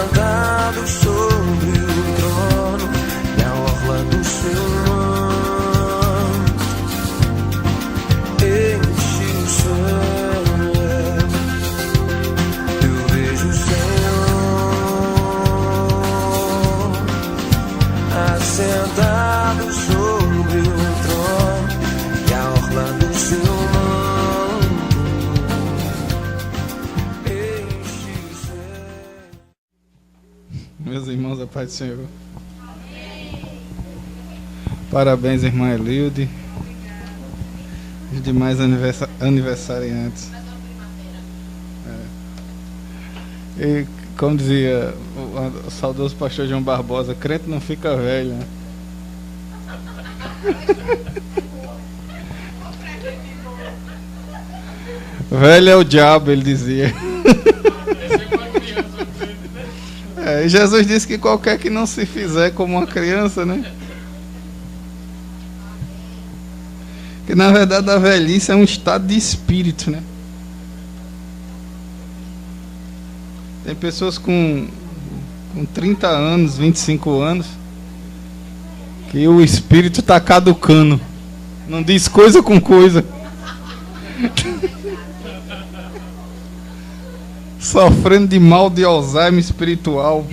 assentado sobre o trono e a orla do seu manto enche o céu. Eu vejo o Senhor assentado sobre o trono e a orla do seu manto enche o céu. Meus irmãos, a paz do Senhor. Parabéns, irmã Elilde. Os demais aniversariantes. E como dizia o saudoso pastor João Barbosa, crente não fica velho, né? Velho é o diabo, ele dizia. E Jesus disse que qualquer que não se fizer como uma criança, né? Que na verdade a velhice é um estado de espírito, né? Tem pessoas com 30 anos, 25 anos, que o espírito está caducando. Não diz coisa com coisa. Sofrendo de mal de Alzheimer espiritual.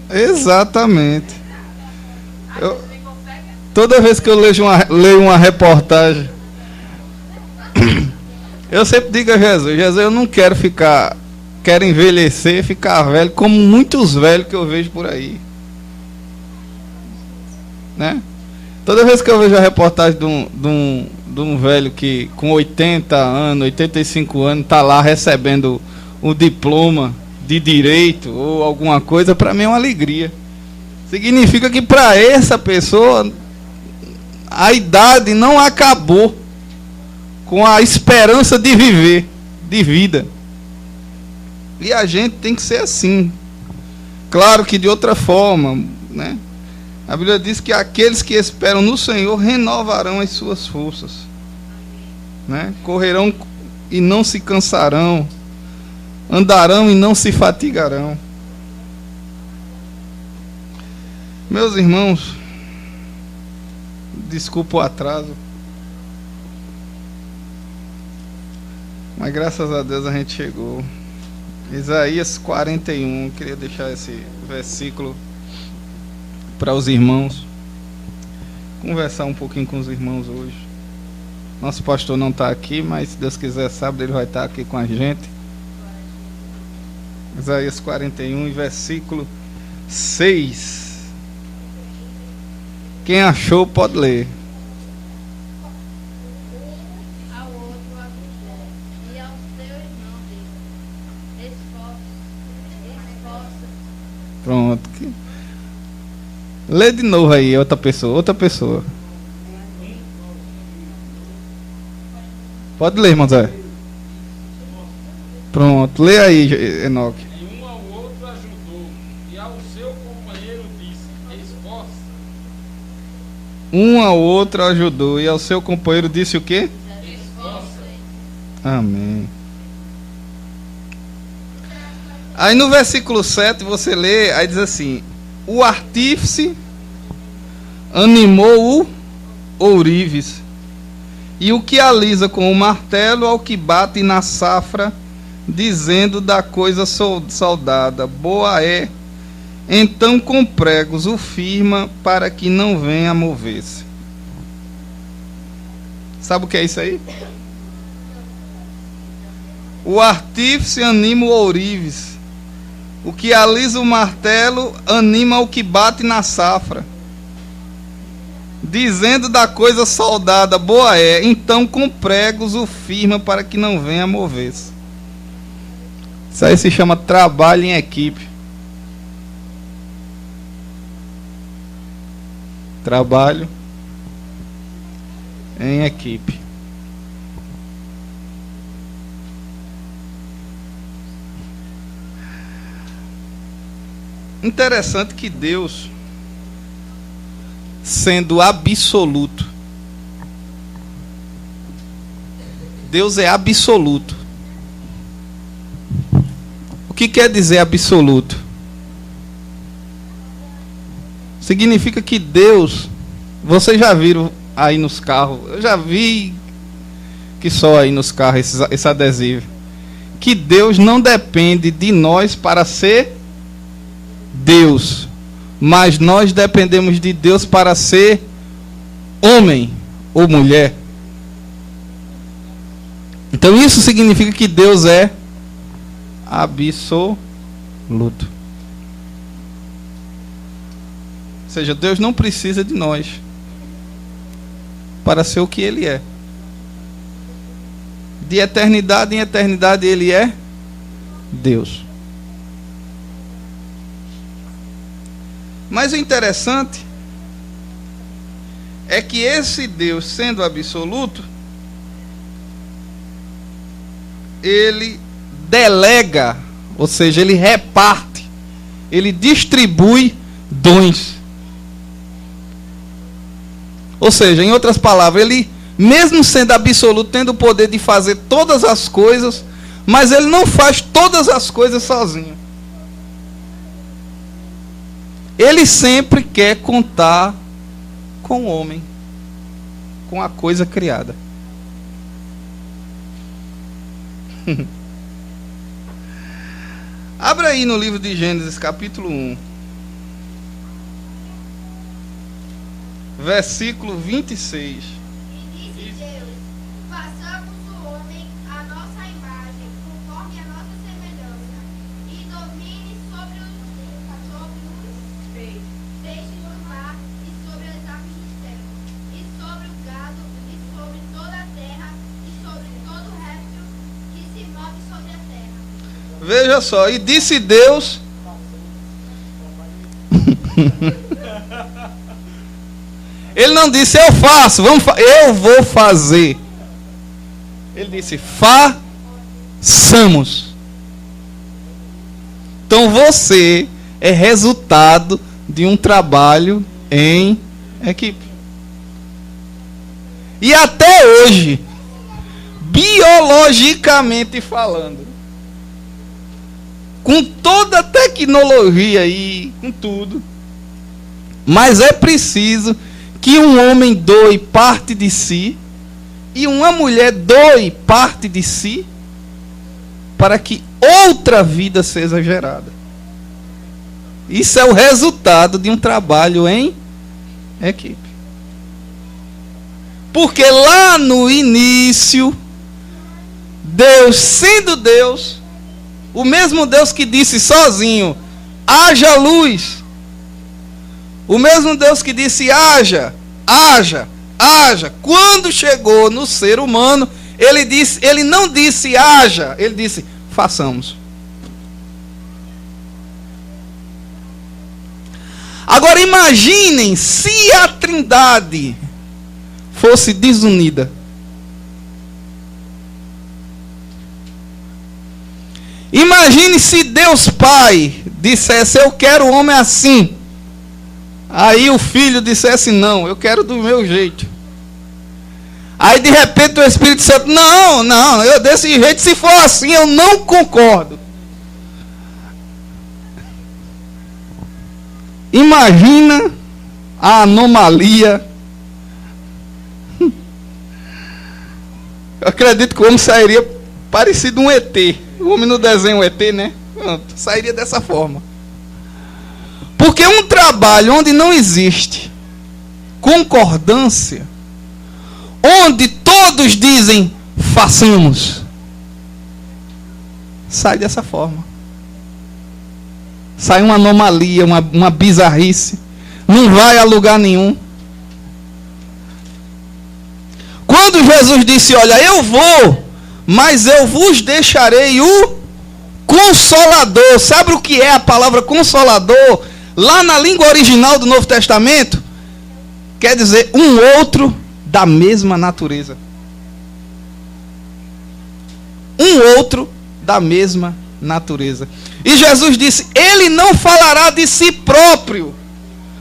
Exatamente. Toda vez que eu leio uma reportagem, eu sempre digo a Jesus, eu não quero envelhecer, ficar velho, como muitos velhos que eu vejo por aí. Né? Toda vez que eu vejo a reportagem de um velho que com 80 anos, 85 anos, está lá recebendo um diploma de direito ou alguma coisa, para mim é uma alegria. Significa que para essa pessoa a idade não acabou com a esperança de viver, de vida. E a gente tem que ser assim. Claro que de outra forma, né? A Bíblia diz que aqueles que esperam no Senhor renovarão as suas forças, né? Correrão e não se cansarão, andarão e não se fatigarão. Meus irmãos, desculpa o atraso, mas graças a Deus a gente chegou. Isaías 41, queria deixar esse versículo para os irmãos, conversar um pouquinho com os irmãos hoje. Nosso pastor não está aqui, mas se Deus quiser, sábado ele vai estar aqui com a gente. Isaías 41, versículo 6. Quem achou pode ler. Pronto. Lê de novo aí, outra pessoa. Pode ler, irmão Zé. Pronto, lê aí, Enoque. E um ao outro ajudou, e ao seu companheiro disse, esforça. Um ao outro ajudou, e ao seu companheiro disse o quê? Esforça. Amém. Aí no versículo 7 você lê, aí diz assim: o artífice animou o ourives, e o que alisa com o martelo ao que bate na safra, dizendo da coisa soldada, boa é. Então com pregos o firma, para que não venha a mover-se. Sabe o que é isso aí? O artífice anima o ourives, o que alisa o martelo anima o que bate na safra, dizendo da coisa soldada, boa é. Então com pregos o firma, para que não venha a mover-se. Isso aí se chama trabalho em equipe. Trabalho em equipe. Interessante que Deus, sendo absoluto, Deus é absoluto. O que quer dizer absoluto? Significa que Deus, vocês já viram aí nos carros, eu já vi que só aí nos carros esse adesivo, que Deus não depende de nós para ser Deus, mas nós dependemos de Deus para ser homem ou mulher. Então isso significa que Deus é absoluto. Ou seja, Deus não precisa de nós para ser o que Ele é. De eternidade em eternidade Ele é Deus. Mas o interessante é que esse Deus, sendo absoluto, Ele delega, ou seja, Ele reparte, Ele distribui dons. Ou seja, em outras palavras, Ele, mesmo sendo absoluto, tendo o poder de fazer todas as coisas, mas Ele não faz todas as coisas sozinho. Ele sempre quer contar com o homem, com a coisa criada. Abra aí no livro de Gênesis, capítulo 1. Versículo 26. E disse Deus: façamos o homem à nossa imagem, conforme a nossa semelhança, e domine sobre os peixes do mar, e sobre as aves do céu, e sobre o gado, e sobre toda a terra, e sobre todo réptil que se move sobre a terra. Veja só, e disse Deus. Ele não disse eu faço, eu vou fazer. Ele disse façamos. Então você é resultado de um trabalho em equipe. E até hoje, biologicamente falando, com toda a tecnologia aí, com tudo, mas é preciso que um homem doe parte de si e uma mulher doe parte de si para que outra vida seja gerada. Isso é o resultado de um trabalho em equipe. Porque lá no início, Deus, sendo Deus, o mesmo Deus que disse sozinho, haja luz, o mesmo Deus que disse haja, haja, haja, quando chegou no ser humano, ele não disse haja, ele disse façamos. Agora imaginem se a Trindade fosse desunida. Imagine se Deus Pai dissesse eu quero o homem assim. Aí o filho dissesse não, eu quero do meu jeito. Aí de repente o Espírito Santo, não, eu desse jeito, se for assim eu não concordo. Imagina a anomalia. Eu acredito que o homem sairia parecido um ET. O homem no desenho ET, né? Pronto, sairia dessa forma. Porque um trabalho onde não existe concordância, onde todos dizem façamos, sai dessa forma. Sai uma anomalia, uma bizarrice. Não vai a lugar nenhum. Quando Jesus disse, olha, eu vou, mas eu vos deixarei o Consolador. Sabe o que é a palavra Consolador? Lá na língua original do Novo Testamento, quer dizer um outro da mesma natureza. Um outro da mesma natureza. E Jesus disse, ele não falará de si próprio,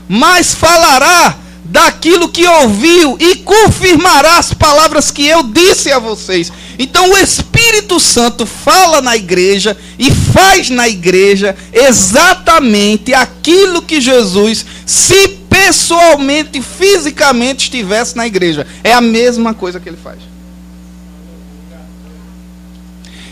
mas falará daquilo que ouviu e confirmará as palavras que eu disse a vocês. Então o Espírito Espírito Santo fala na igreja e faz na igreja exatamente aquilo que Jesus, se pessoalmente, fisicamente estivesse na igreja. É a mesma coisa que ele faz.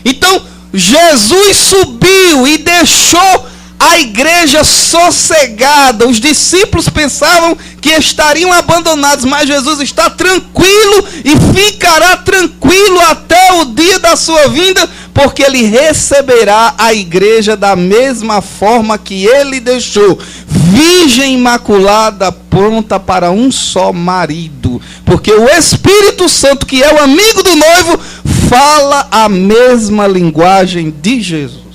Então, Jesus subiu e deixou a igreja sossegada. Os discípulos pensavam que estariam abandonados, mas Jesus está tranquilo e ficará tranquilo até o dia da sua vinda, porque ele receberá a igreja da mesma forma que ele deixou, virgem imaculada, pronta para um só marido. Porque o Espírito Santo, que é o amigo do noivo, fala a mesma linguagem de Jesus.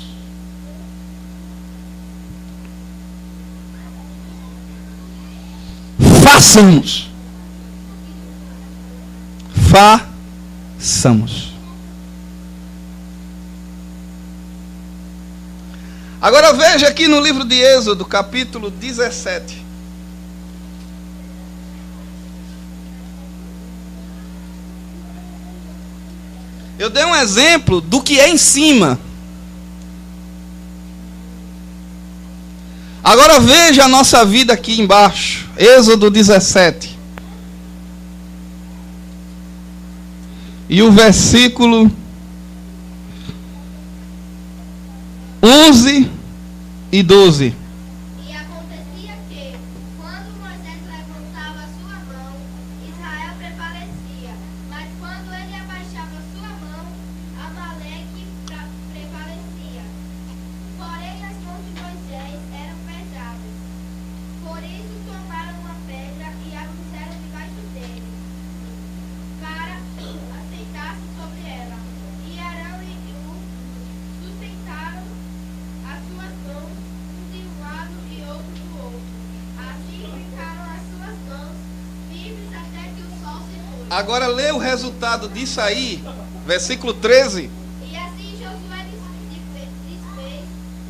Façamos. Agora veja aqui no livro de Êxodo, capítulo 17. Eu dei um exemplo do que é em cima. Agora veja a nossa vida aqui embaixo. Êxodo 17. E o versículo 11 e 12. E acontecia que, quando Moisés levantava a sua mão, Israel prevalecia. Mas quando ele abaixava a sua mão, Amaleque prevalecia. Porém, as mãos de Moisés eram pesadas. Por isso tomaram uma pedra e a puseram debaixo dele, para assentar-se sobre ela. E Arão e Hur sustentaram as suas mãos, um de um lado e outro do outro. Assim ficaram as suas mãos firmes até que o sol se pôs. Agora lê o resultado disso aí, versículo 13. E assim Josué desfez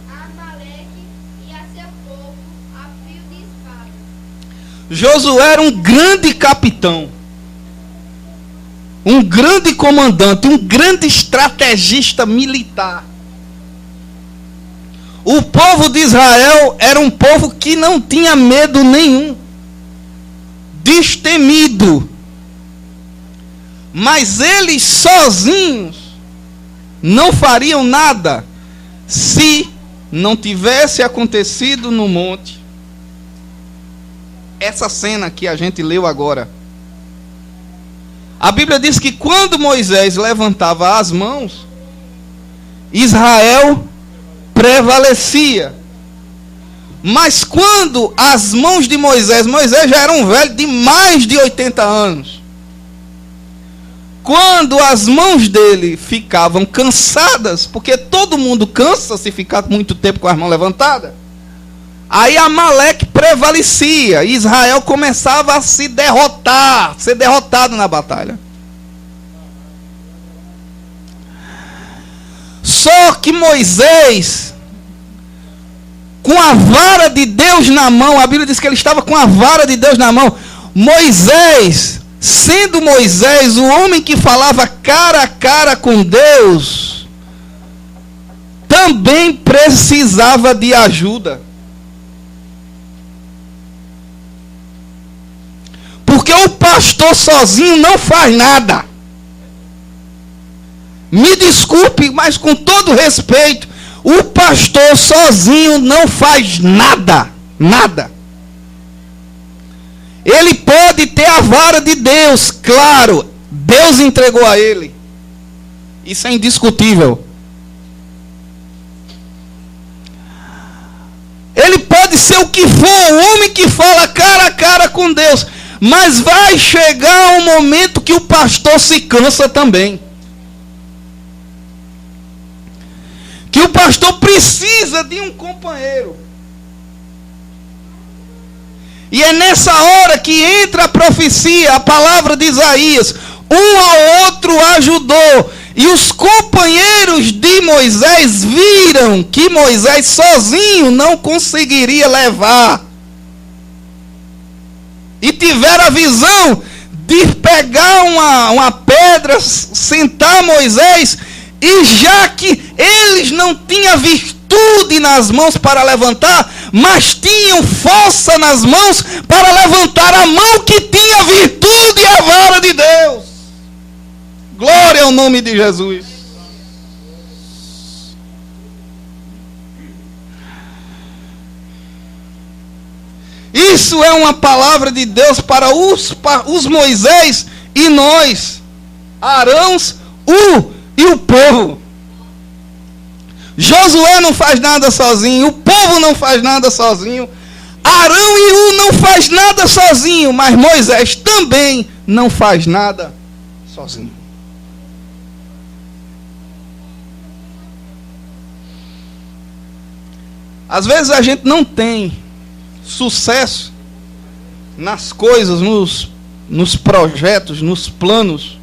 a Amaleque e a seu povo a fio de espada. Josué era um grande capitão, um grande comandante, um grande estrategista militar. O povo de Israel era um povo que não tinha medo nenhum, destemido. Mas eles sozinhos não fariam nada se não tivesse acontecido no monte essa cena que a gente leu agora. A Bíblia diz que quando Moisés levantava as mãos, Israel prevalecia. Mas quando as mãos de Moisés já era um velho de mais de 80 anos. Quando as mãos dele ficavam cansadas, porque todo mundo cansa se ficar muito tempo com as mãos levantadas, aí Amaleque prevalecia, e Israel começava a se derrotar, ser derrotado na batalha. Só que Moisés, com a vara de Deus na mão, a Bíblia diz que ele estava com a vara de Deus na mão. Moisés, sendo Moisés o homem que falava cara a cara com Deus, também precisava de ajuda. Porque o pastor sozinho não faz nada. Me desculpe, mas com todo respeito, o pastor sozinho não faz nada. Nada. Ele pode ter a vara de Deus, claro. Deus entregou a ele. Isso é indiscutível. Ele pode ser o que for, o homem que fala cara a cara com Deus. Mas vai chegar um momento que o pastor se cansa também. Que o pastor precisa de um companheiro. E é nessa hora que entra a profecia, a palavra de Isaías. Um ao outro ajudou. E os companheiros de Moisés viram que Moisés sozinho não conseguiria levar. E tiveram a visão de pegar uma pedra, sentar Moisés E já que eles não tinham virtude nas mãos para levantar, mas tinham força nas mãos para levantar a mão que tinha virtude e a vara de Deus. Glória ao nome de Jesus. Isso é uma palavra de Deus para os Moisés e nós, Arão, e o povo. Josué não faz nada sozinho, o povo não faz nada sozinho, Arão e não faz nada sozinho, mas Moisés também não faz nada sozinho. Às vezes a gente não tem sucesso nas coisas, nos projetos, nos planos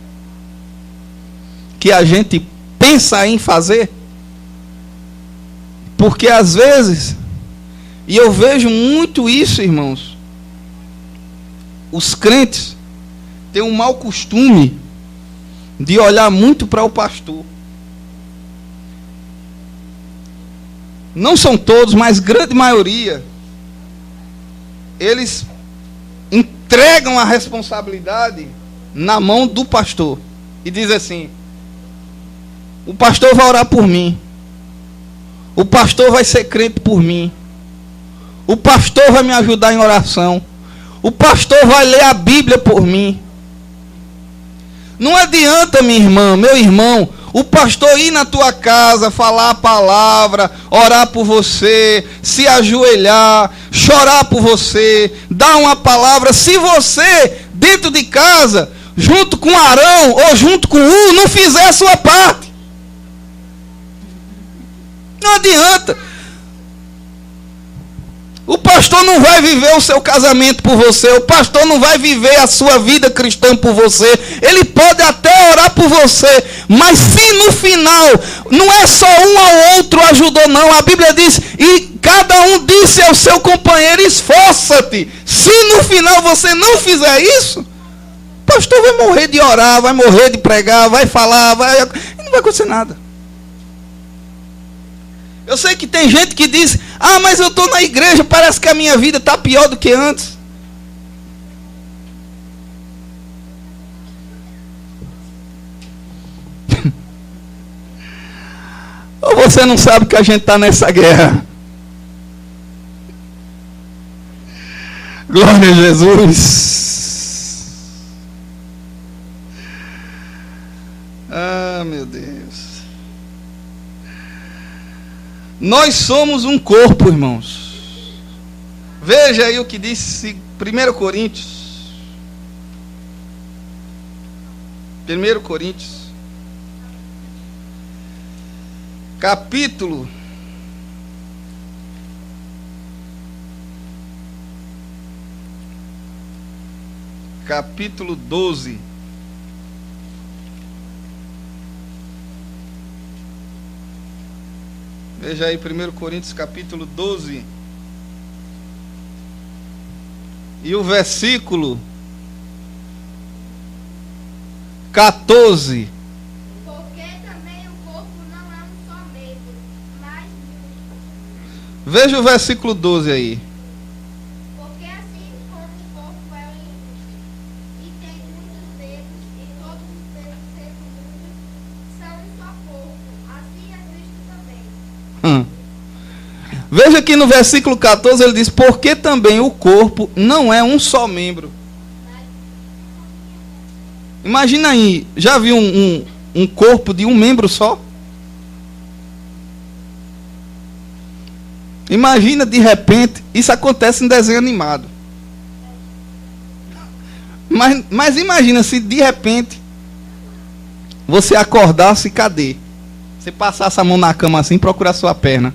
que a gente pensa em fazer, porque às vezes, e eu vejo muito isso, irmãos, os crentes têm um mau costume de olhar muito para o pastor. Não são todos, mas grande maioria, eles entregam a responsabilidade na mão do pastor e dizem assim: o pastor vai orar por mim, o pastor vai ser crente por mim, o pastor vai me ajudar em oração, o pastor vai ler a Bíblia por mim. Não adianta, minha irmã, meu irmão, o pastor ir na tua casa, falar a palavra, orar por você, se ajoelhar, chorar por você, dar uma palavra. Se você, dentro de casa, junto com Arão ou junto com não fizer a sua parte, não adianta. O pastor não vai viver o seu casamento por você, o pastor não vai viver a sua vida cristã por você. Ele pode até orar por você, mas se no final não é só um ao outro ajudou, não. A Bíblia diz: e cada um disse ao seu companheiro, esforça-te. Se no final você não fizer isso, o pastor vai morrer de orar, vai morrer de pregar, vai falar, e não vai acontecer nada. Eu sei que tem gente que diz: ah, mas eu estou na igreja, parece que a minha vida está pior do que antes. Ou você não sabe que a gente está nessa guerra? Glória a Jesus. Ah, meu Deus. Nós somos um corpo, irmãos. Veja aí o que disse 1 Coríntios. 1 Coríntios. Capítulo 12. Veja aí 1 Coríntios capítulo 12. E o versículo 14. Porque também o corpo não é um só membro, mas múltiplo. Veja o versículo 12 aí. Porque assim como o corpo é um e tem muitos membros, e todos os membros sendo muitos, são um só corpo, assim é Cristo também. Veja que no versículo 14 ele diz: porque também o corpo não é um só membro. Imagina aí, já viu um corpo de um membro só? Imagina de repente, isso acontece em desenho animado. Mas imagina se de repente você acordasse, cadê? Você passasse a mão na cama assim e procurar sua perna.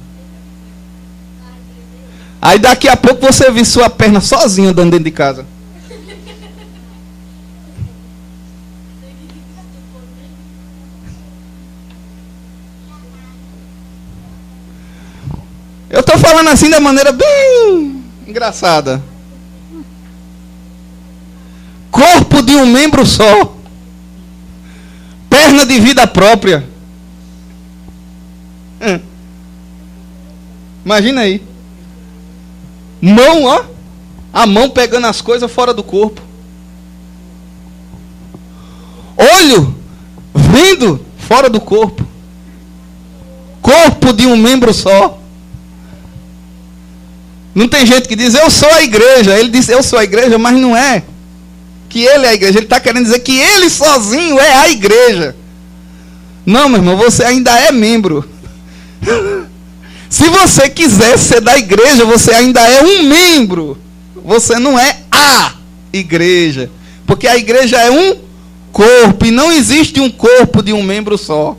Aí daqui a pouco você vê sua perna sozinha andando dentro de casa. Eu estou falando assim da maneira bem engraçada. Corpo de um membro só. Perna de vida própria. Imagina aí. Mão, ó. A mão pegando as coisas fora do corpo. Olho vendo fora do corpo. Corpo de um membro só. Não tem gente que diz, eu sou a igreja. Ele diz, eu sou a igreja, mas não é que ele é a igreja. Ele está querendo dizer que ele sozinho é a igreja. Não, meu irmão, você ainda é membro. Se você quiser ser da igreja, você ainda é um membro. Você não é a igreja. Porque a igreja é um corpo. E não existe um corpo de um membro só.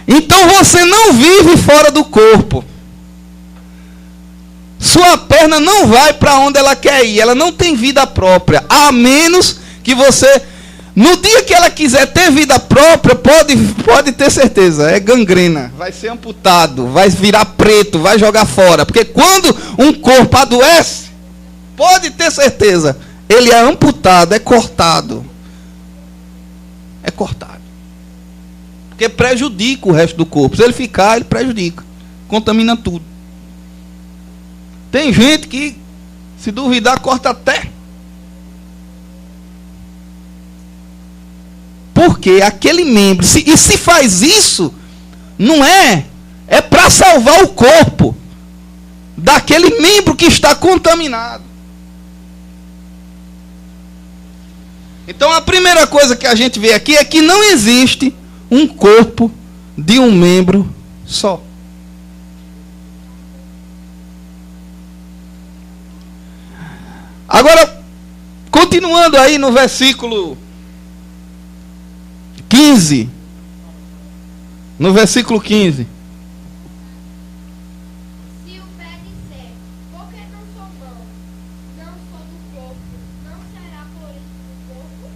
Então você não vive fora do corpo. Sua perna não vai para onde ela quer ir. Ela não tem vida própria. A menos que você... No dia que ela quiser ter vida própria, pode ter certeza, é gangrena, vai ser amputado, vai virar preto, vai jogar fora. Porque quando um corpo adoece, pode ter certeza, ele é amputado, é cortado. É cortado. Porque prejudica o resto do corpo. Se ele ficar, ele prejudica, contamina tudo. Tem gente que, se duvidar, corta até. Porque aquele membro, se faz isso, não é para salvar o corpo daquele membro que está contaminado. Então a primeira coisa que a gente vê aqui é que não existe um corpo de um membro só. Agora, continuando aí no versículo 15. No versículo 15. Se o pé disser, porque não sou mão, não sou do corpo, não será por isso do corpo?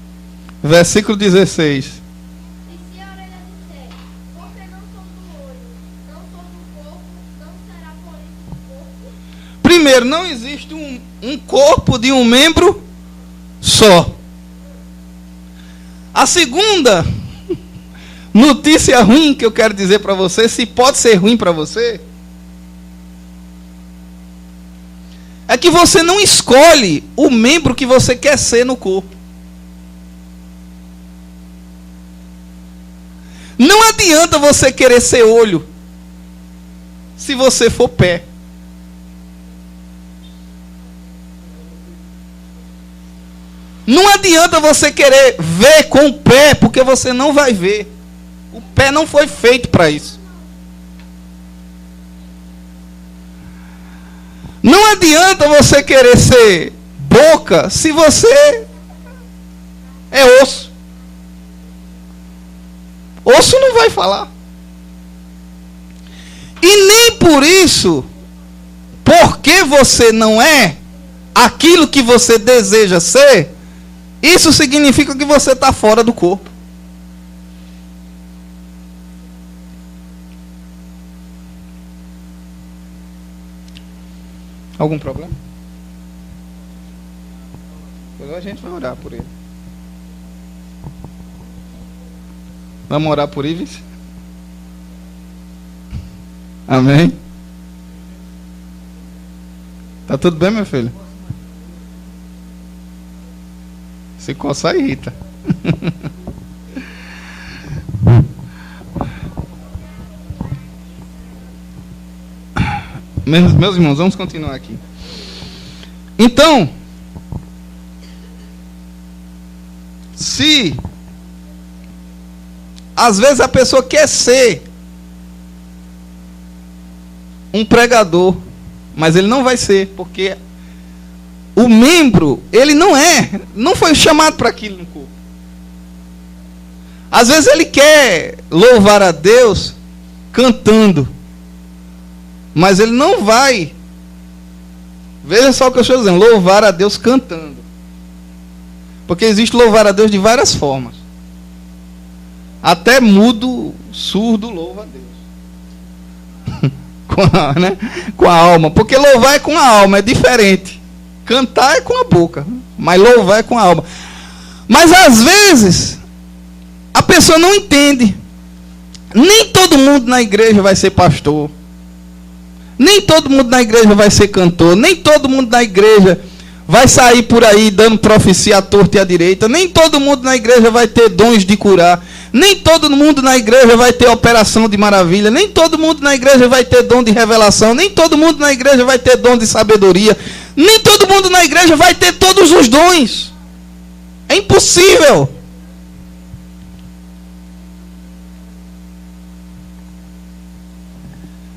Versículo 16. E se a orelha disser, porque não sou do olho, não sou do corpo, não será por isso do corpo? Primeiro, não existe um corpo de um membro só. A segunda notícia ruim que eu quero dizer para você, se pode ser ruim para você, é que você não escolhe o membro que você quer ser no corpo. Não adianta você querer ser olho se você for pé. Não adianta você querer ver com o pé, porque você não vai ver. O pé não foi feito para isso. Não adianta você querer ser boca se você é osso. Osso não vai falar. E nem por isso, porque você não é aquilo que você deseja ser, isso significa que você está fora do corpo. Algum problema? Depois a gente vai orar por ele. Vamos orar por Ives? Amém? Tá tudo bem, meu filho? Se coçar, irrita. Meus irmãos, vamos continuar aqui. Então, se às vezes a pessoa quer ser um pregador, mas ele não vai ser, porque o membro, ele não foi chamado para aquilo no corpo. Às vezes ele quer louvar a Deus cantando, mas ele não vai. Veja só o que eu estou dizendo, louvar a Deus cantando. Porque existe louvar a Deus de várias formas. Até mudo, surdo, louva a Deus. com a alma. Porque louvar é com a alma, é diferente. Cantar é com a boca, mas louvar é com a alma. Mas às vezes, a pessoa não entende. Nem todo todo mundo na igreja vai ser pastor. Nem todo mundo na igreja vai ser cantor. Nem todo mundo na igreja vai sair por aí dando profecia à torta e à direita. Nem todo mundo na igreja vai ter dons de curar. Nem todo mundo na igreja vai ter operação de maravilha. Nem todo mundo na igreja vai ter dom de revelação. Nem todo mundo na igreja vai ter dom de sabedoria. Nem todo mundo na igreja vai ter todos os dons. É impossível.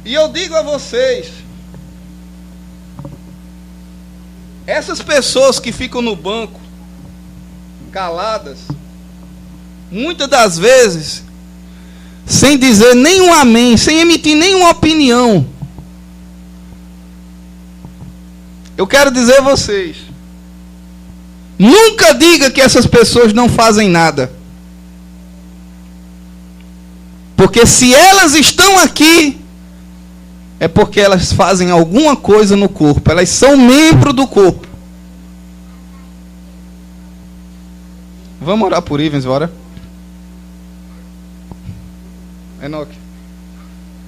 E eu digo a vocês, essas pessoas que ficam no banco, caladas, muitas das vezes, sem dizer nenhum amém, sem emitir nenhuma opinião, eu quero dizer a vocês, nunca diga que essas pessoas não fazem nada. Porque se elas estão aqui, é porque elas fazem alguma coisa no corpo. Elas são membro do corpo. Vamos orar por Ivens, bora? Enoque,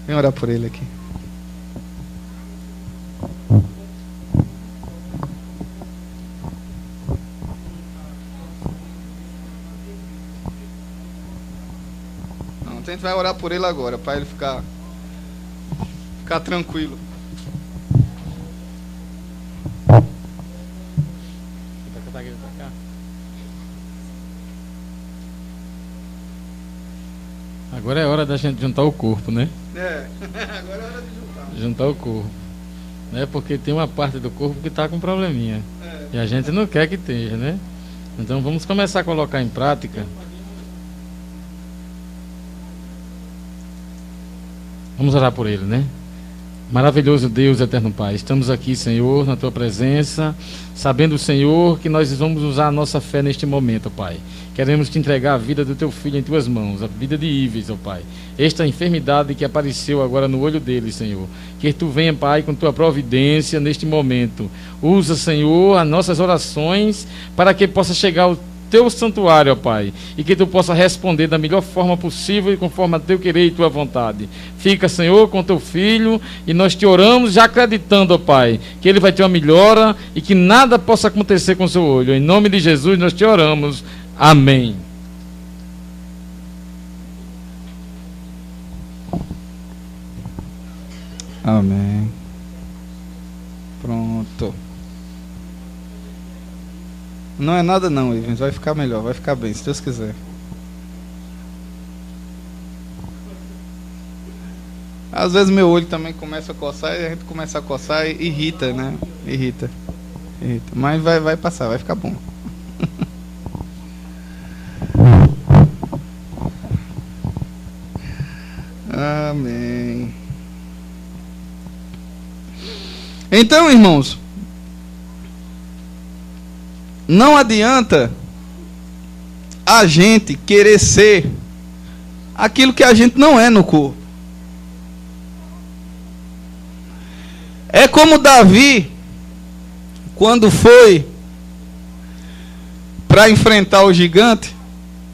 vem orar por ele aqui. Não, a gente vai orar por ele agora, para ele ficar tranquilo. Agora é hora da gente juntar o corpo, né? É, agora é hora de juntar o corpo, né? Porque tem uma parte do corpo que está com probleminha. E a gente não quer que esteja, né? Então vamos começar a colocar em prática. Vamos orar por ele, né? Maravilhoso Deus, eterno Pai, estamos aqui, Senhor, na Tua presença, sabendo, Senhor, que nós vamos usar a nossa fé neste momento, Pai. Queremos Te entregar a vida do Teu Filho em Tuas mãos, a vida de Ives, ó Pai. Esta enfermidade que apareceu agora no olho dele, Senhor. Que Tu venha, Pai, com Tua providência neste momento. Usa, Senhor, as nossas orações para que possa chegar ao Teu santuário, ó Pai, e que Tu possa responder da melhor forma possível e conforme a Teu querer e Tua vontade. Fica, Senhor, com Teu Filho, e nós Te oramos já acreditando, ó Pai, que ele vai ter uma melhora e que nada possa acontecer com o seu olho. Em nome de Jesus nós Te oramos. Amém. Amém. Pronto. Não é nada não, Ivens. Vai ficar melhor, vai ficar bem, se Deus quiser. Às vezes meu olho também começa a coçar e a gente começa a coçar e irrita, né? Irrita. Mas vai passar, vai ficar bom. Amém. Então, irmãos, não adianta a gente querer ser aquilo que a gente não é no corpo. É como Davi, quando foi para enfrentar o gigante,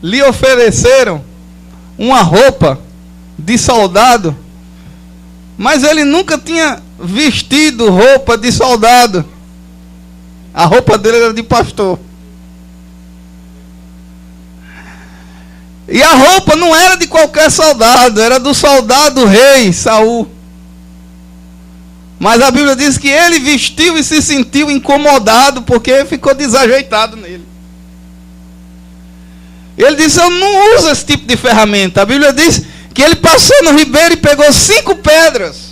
lhe ofereceram uma roupa de soldado, mas ele nunca tinha vestido roupa de soldado. A roupa dele era de pastor. E a roupa não era de qualquer soldado, era do soldado rei Saul. Mas a Bíblia diz que ele vestiu e se sentiu incomodado porque ficou desajeitado nele. Ele disse: eu não uso esse tipo de ferramenta. A Bíblia diz que ele passou no ribeiro e pegou 5 pedras.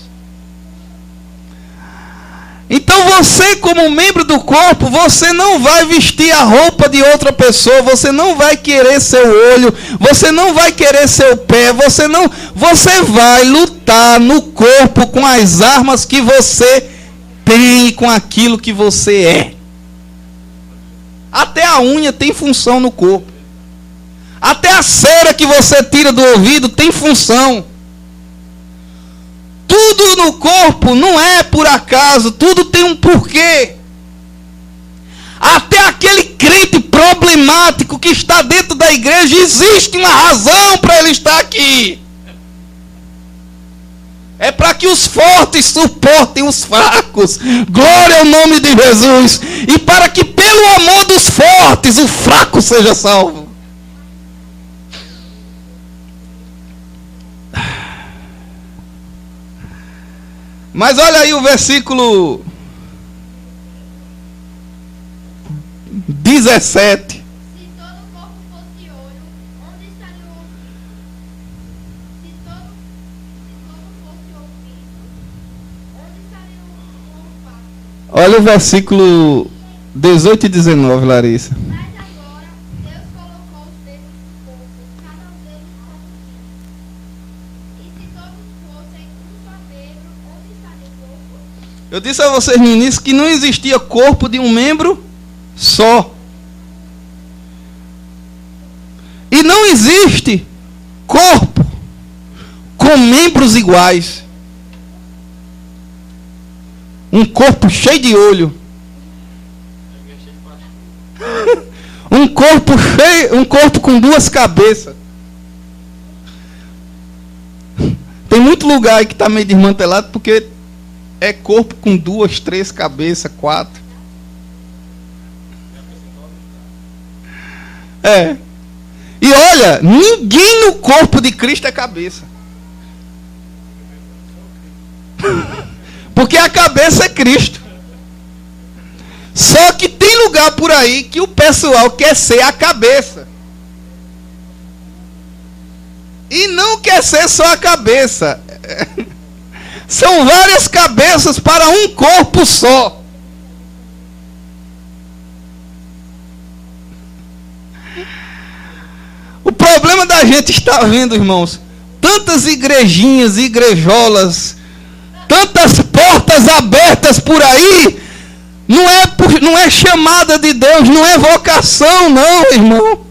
Então você, como membro do corpo, você não vai vestir a roupa de outra pessoa, você não vai querer seu olho, você não vai querer seu pé, você vai lutar no corpo com as armas que você tem, com aquilo que você é. Até a unha tem função no corpo. Até a cera que você tira do ouvido tem função. Tudo no corpo não é por acaso, tudo tem um porquê. Até aquele crente problemático que está dentro da igreja, existe uma razão para ele estar aqui. É para que os fortes suportem os fracos. Glória ao nome de Jesus. E para que pelo amor dos fortes o fraco seja salvo. Mas olha aí o versículo 17. Se todo o corpo fosse olho, onde estaria o ouvido? Se todo fosse ouvido, onde estaria o olfato? Olha o versículo 18 e 19, Larissa. Mas agora, Deus colocou os dedos no corpo, cada um deles como um. E se todos fossem um só membro, onde estaria o corpo? Eu disse a vocês no início que não existia corpo de um membro só. E não existe corpo com membros iguais. Um corpo cheio de olho. Um corpo com duas cabeças. Tem muito lugar aí que está meio desmantelado porque é corpo com 2, 3 cabeças, 4. É. E olha, ninguém no corpo de Cristo é cabeça. Porque a cabeça é Cristo. Só que tem lugar por aí que o pessoal quer ser a cabeça. E não quer ser só a cabeça. São várias cabeças para um corpo só. O problema da gente estar vendo, irmãos, tantas igrejinhas, igrejolas, tantas portas abertas por aí, não é chamada de Deus, não é vocação, não, irmão.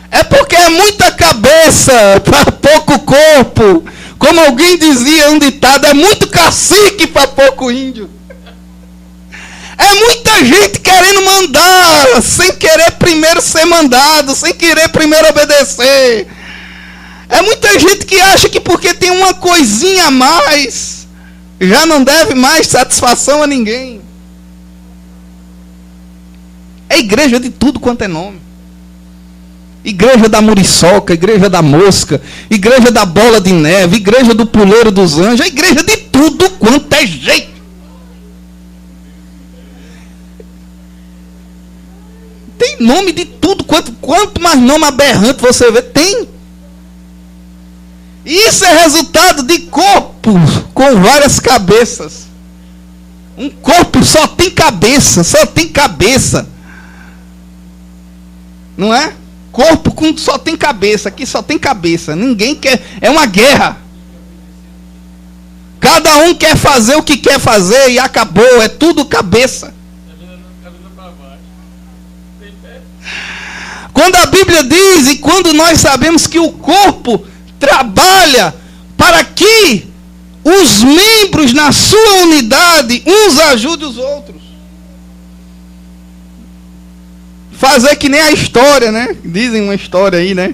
É porque é muita cabeça para pouco corpo. Como alguém dizia, um ditado, é muito cacique para pouco índio. É muita gente querendo mandar, sem querer primeiro ser mandado, sem querer primeiro obedecer. É muita gente que acha que porque tem uma coisinha a mais, já não deve mais satisfação a ninguém. É igreja de tudo quanto é nome. Igreja da muriçoca, igreja da mosca, igreja da bola de neve, igreja do puleiro dos anjos, é igreja de tudo quanto é jeito. Tem nome de tudo, quanto mais nome aberrante você vê, tem. Isso é resultado de corpos com várias cabeças. Um corpo só tem cabeça, só tem cabeça. Não é? Corpo só tem cabeça, aqui só tem cabeça. Ninguém quer, é uma guerra. Cada um quer fazer o que quer fazer e acabou, é tudo cabeça. Quando a Bíblia diz e quando nós sabemos que o corpo trabalha para que os membros na sua unidade uns ajudem os outros. Fazer que nem a história, né? Dizem uma história aí, né?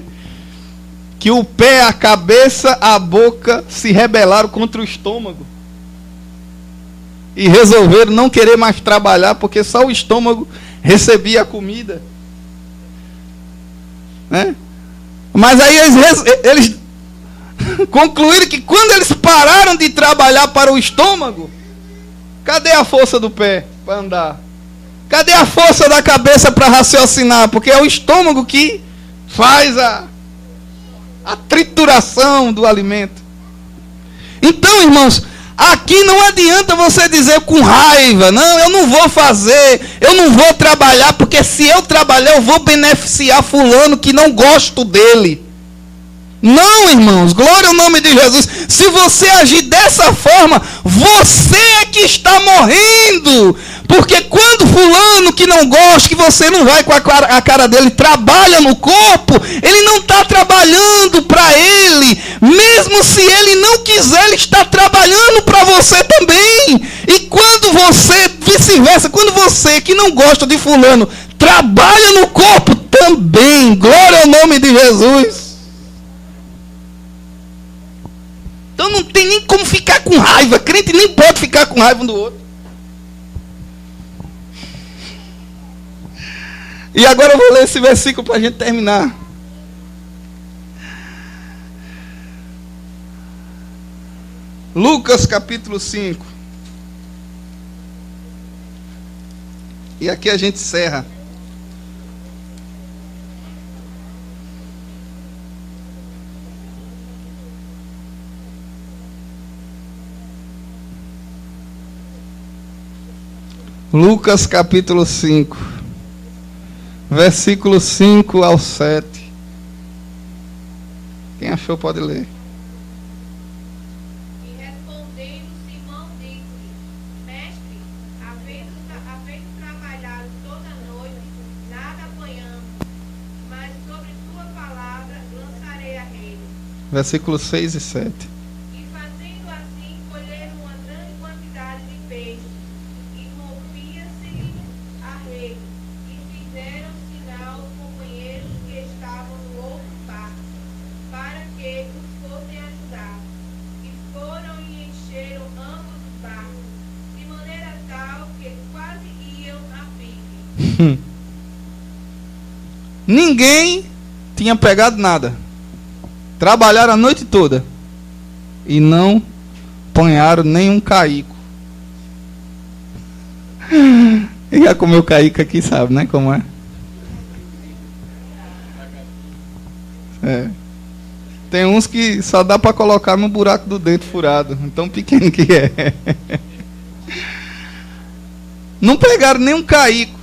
Que o pé, a cabeça, a boca se rebelaram contra o estômago. E resolveram não querer mais trabalhar porque só o estômago recebia a comida. Né? Mas aí eles concluíram que quando eles pararam de trabalhar para o estômago, cadê a força do pé para andar? Cadê a força da cabeça para raciocinar? Porque é o estômago que faz a trituração do alimento. Então, irmãos, aqui não adianta você dizer com raiva, não, eu não vou fazer, eu não vou trabalhar, porque se eu trabalhar eu vou beneficiar fulano que não gosto dele. Não, irmãos, glória ao nome de Jesus. Se você agir dessa forma, você é que está morrendo. Porque quando fulano que não gosta, que você não vai com a cara dele, trabalha no corpo, ele não está trabalhando para ele. Mesmo se ele não quiser, ele está trabalhando para você também. E quando você, vice-versa, quando você que não gosta de fulano, trabalha no corpo também. Glória ao nome de Jesus. Então não tem nem como ficar com raiva. Crente nem pode ficar com raiva um do outro. E agora eu vou ler esse versículo para a gente terminar. Lucas capítulo 5. E aqui a gente encerra. Lucas capítulo 5, versículo 5 ao 7. Quem achou pode ler. E respondendo Simão disse-lhe: Mestre, havendo trabalhado toda a noite, nada apanhamos, mas sobre tua palavra lançarei a rede. Versículo 6 e 7. E fazendo assim, colheram uma grande quantidade de peixes, e rompia-se a rede, e fizeram sinal aos companheiros que estavam no outro barco, para que os fossem ajudar. E foram e encheram ambos os barcos, de maneira tal que quase iam a pique. Ninguém tinha pegado nada. Trabalharam a noite toda e não apanharam nenhum caico. E já comeu caico aqui, sabe, né? Como é? É. Tem uns que só dá para colocar no buraco do dente furado, tão pequeno que é. Não pegaram nenhum caico.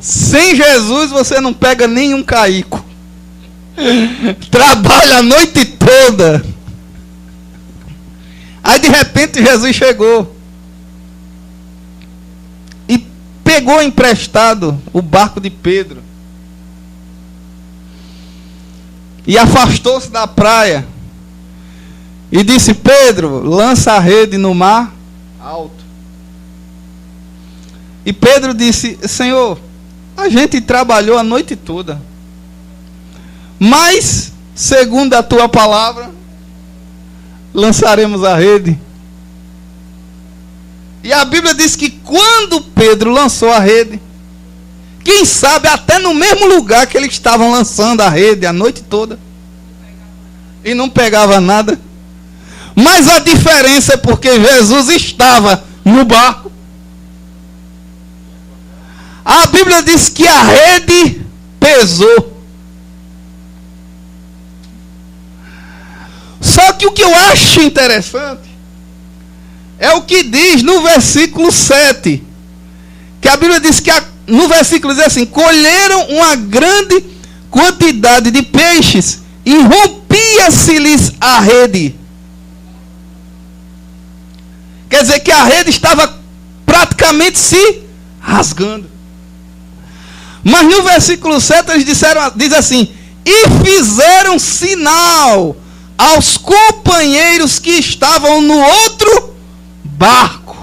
Sem Jesus você não pega nenhum caico. Trabalha a noite toda. Aí de repente Jesus chegou e pegou emprestado o barco de Pedro e afastou-se da praia e disse: Pedro, lança a rede no mar alto. E Pedro disse: Senhor, a gente trabalhou a noite toda, mas segundo a tua palavra lançaremos a rede. E a Bíblia diz que quando Pedro lançou a rede, quem sabe até no mesmo lugar que eles estavam lançando a rede a noite toda, e não pegava nada. Mas a diferença é porque Jesus estava no barco. A Bíblia diz que a rede pesou. Só que o que eu acho interessante é o que diz no versículo 7. Que a Bíblia diz que no versículo diz assim: colheram uma grande quantidade de peixes e rompia-se-lhes a rede. Quer dizer que a rede estava praticamente se rasgando. Mas no versículo 7 eles diz assim: e fizeram sinal aos companheiros que estavam no outro barco,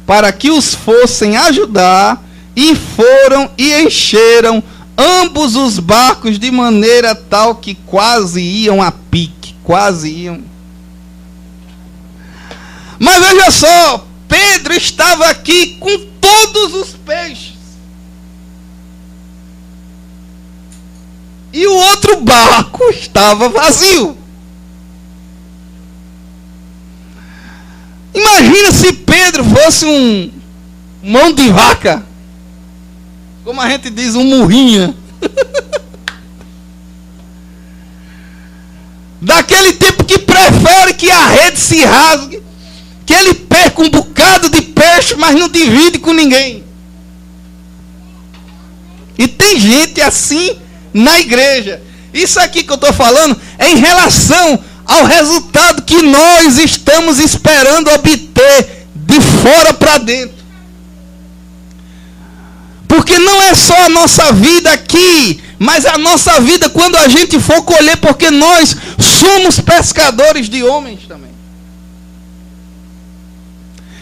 para que os fossem ajudar, e foram e encheram ambos os barcos de maneira tal que quase iam a pique, quase iam. Mas veja só, Pedro estava aqui com todos os peixes. E o outro barco estava vazio. Imagina se Pedro fosse um mão de vaca. Como a gente diz, um murrinha. Daquele tipo que prefere que a rede se rasgue, que ele perca um bocado de peixe, mas não divide com ninguém. E tem gente assim na igreja. Isso aqui que eu estou falando é em relação ao resultado que nós estamos esperando obter de fora para dentro. Porque não é só a nossa vida aqui, mas a nossa vida quando a gente for colher, porque nós somos pescadores de homens também.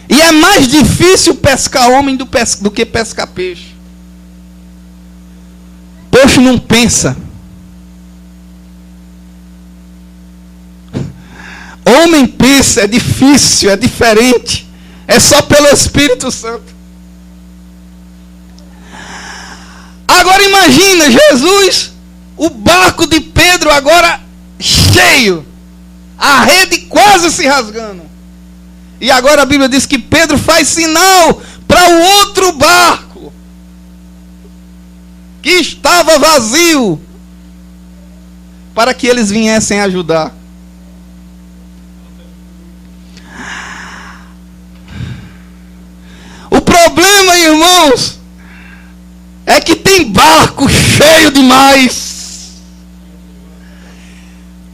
E é mais difícil pescar homem do que pescar peixe. Peixe não pensa. homem pensa, é difícil, é diferente. É só pelo Espírito Santo. Agora imagina, Jesus, o barco de Pedro agora cheio, a rede quase se rasgando. E agora a Bíblia diz que Pedro faz sinal para o outro barco, que estava vazio, para que eles viessem ajudar. O problema, irmãos, é que tem barco cheio demais.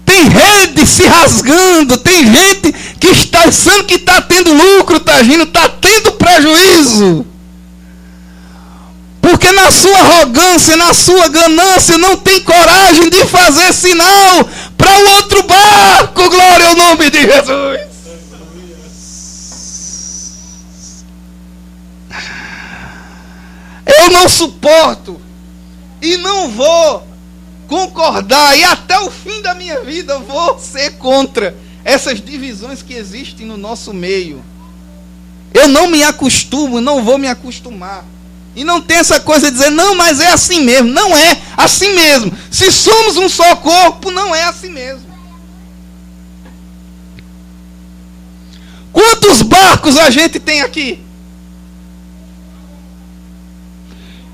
Tem rede se rasgando. Tem gente que está pensando que está tendo lucro, está agindo, está tendo prejuízo. Porque na sua arrogância, na sua ganância, não tem coragem de fazer sinal para o outro barco. Glória ao nome de Jesus. Eu não suporto e não vou concordar, e até o fim da minha vida vou ser contra essas divisões que existem no nosso meio. Eu não me acostumo, não vou me acostumar. E não tem essa coisa de dizer, não, mas é assim mesmo. Não é assim mesmo. Se somos um só corpo, não é assim mesmo. Quantos barcos a gente tem aqui?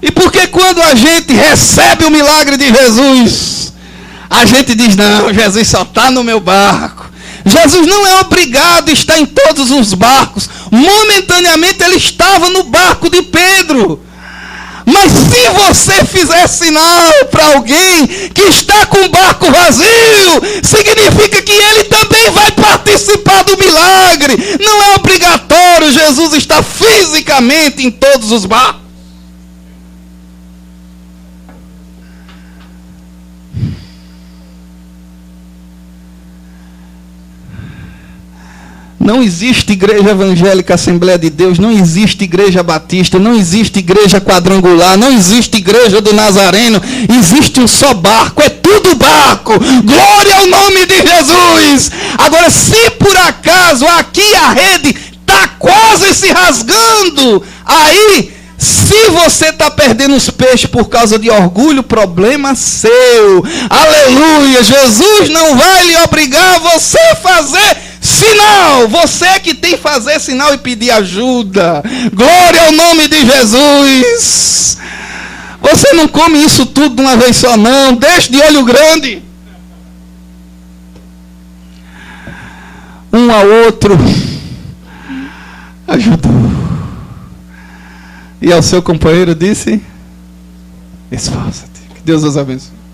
E por que quando a gente recebe o milagre de Jesus, a gente diz, não, Jesus só está no meu barco. Jesus não é obrigado a estar em todos os barcos. Momentaneamente ele estava no barco de Pedro. Mas se você fizer sinal para alguém que está com o barco vazio, significa que ele também vai participar do milagre. Não é obrigatório Jesus estar fisicamente em todos os barcos. Não existe igreja evangélica Assembleia de Deus, não existe igreja batista, não existe igreja quadrangular, não existe igreja do Nazareno, existe um só barco, é tudo barco. Glória ao nome de Jesus. Agora, se por acaso aqui a rede está quase se rasgando, aí, se você está perdendo os peixes por causa de orgulho, problema seu. Aleluia. Jesus não vai lhe obrigar a você a fazer sinal. Você que tem que fazer sinal e pedir ajuda. Glória ao nome de Jesus. Você não come isso tudo de uma vez só, não. Deixe de olho grande. Um ao outro ajudou. E ao seu companheiro disse, esforça-te. Que Deus os abençoe.